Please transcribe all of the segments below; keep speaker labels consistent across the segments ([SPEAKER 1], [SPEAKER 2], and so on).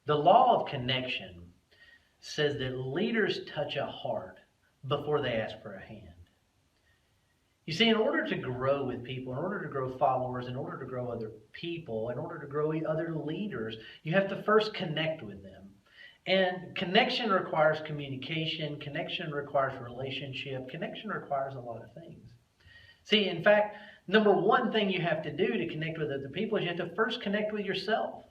[SPEAKER 1] The law of connection says that leaders touch a heart before they ask for a hand. You see, in order to grow with people, in order to grow followers, in order to grow other people, in order to grow other leaders, you have to first connect with them. And connection requires communication, connection requires relationship, connection requires a lot of things. See, in fact, number one thing you have to do to connect with other people is you have to first connect with yourself.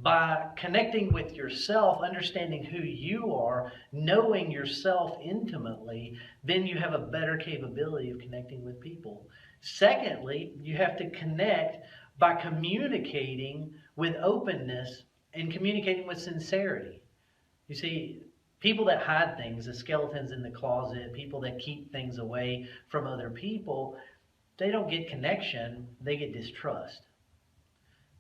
[SPEAKER 1] By connecting with yourself, understanding who you are, knowing yourself intimately, then you have a better capability of connecting with people. Secondly, you have to connect by communicating with openness and communicating with sincerity. You see, people that hide things, the skeletons in the closet, people that keep things away from other people, they don't get connection, they get distrust.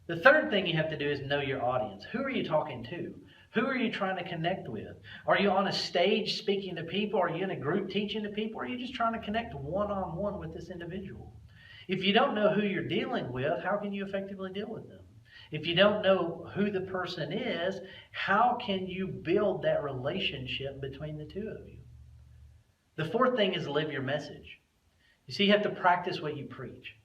[SPEAKER 1] The third thing you have to do is know your audience. Who are you talking to? Who are you trying to connect with? Are you on a stage speaking to people? Are you in a group teaching to people? Or are you just trying to connect one-on-one with this individual? If you don't know who you're dealing with, how can you effectively deal with them? If you don't know who the person is, how can you build that relationship between the two of you? The fourth thing is live your message. You see, you have to practice what you preach.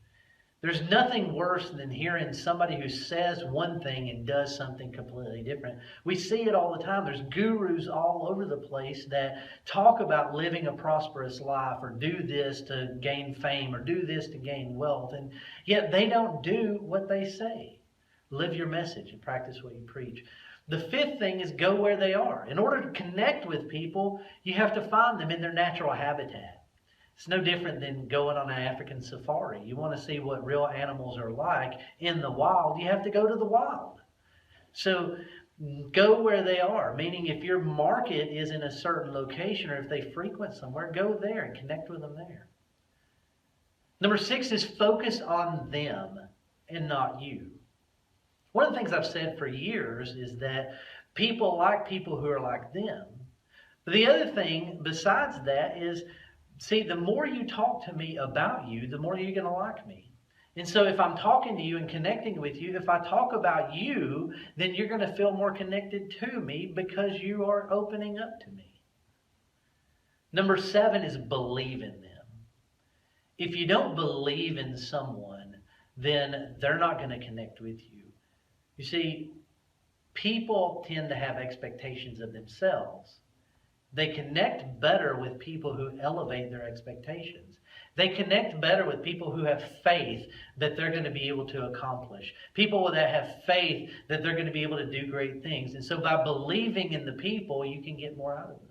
[SPEAKER 1] There's nothing worse than hearing somebody who says one thing and does something completely different. We see it all the time. There's gurus all over the place that talk about living a prosperous life or do this to gain fame or do this to gain wealth. And yet they don't do what they say. Live your message and practice what you preach. The fifth thing is go where they are. In order to connect with people, you have to find them in their natural habitat. It's no different than going on an African safari. You want to see what real animals are like in the wild, you have to go to the wild. So go where they are, meaning if your market is in a certain location or if they frequent somewhere, go there and connect with them there. Number 6 is focus on them and not you. One of the things I've said for years is that people like people who are like them. But the other thing besides that is, see, the more you talk to me about you, the more you're going to like me. And so if I'm talking to you and connecting with you, if I talk about you, then you're going to feel more connected to me because you are opening up to me. Number 7 is believe in them. If you don't believe in someone, then they're not going to connect with you. You see, people tend to have expectations of themselves. They connect better with people who elevate their expectations. They connect better with people who have faith that they're going to be able to accomplish. People that have faith that they're going to be able to do great things. And so by believing in the people, you can get more out of them.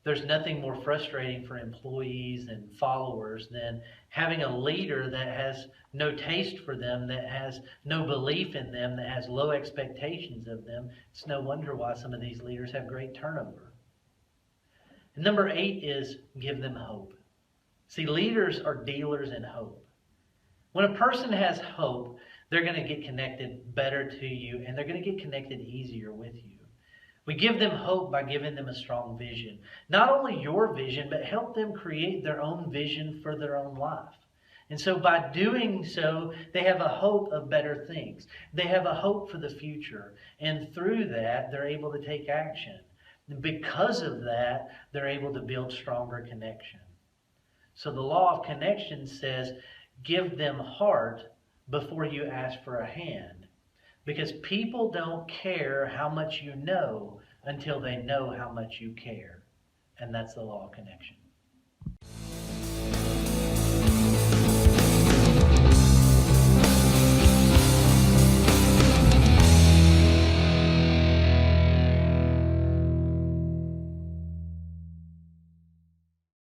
[SPEAKER 1] There's nothing more frustrating for employees and followers than having a leader that has no taste for them, that has no belief in them, that has low expectations of them. It's no wonder why some of these leaders have great turnover. And number 8 is give them hope. See, leaders are dealers in hope. When a person has hope, they're going to get connected better to you, and they're going to get connected easier with you. We give them hope by giving them a strong vision. Not only your vision, but help them create their own vision for their own life. And so by doing so, they have a hope of better things. They have a hope for the future. And through that, they're able to take action. And because of that, they're able to build stronger connection. So the law of connection says, give them heart before you ask for a hand. Because people don't care how much you know until they know how much you care. And that's the law of connection.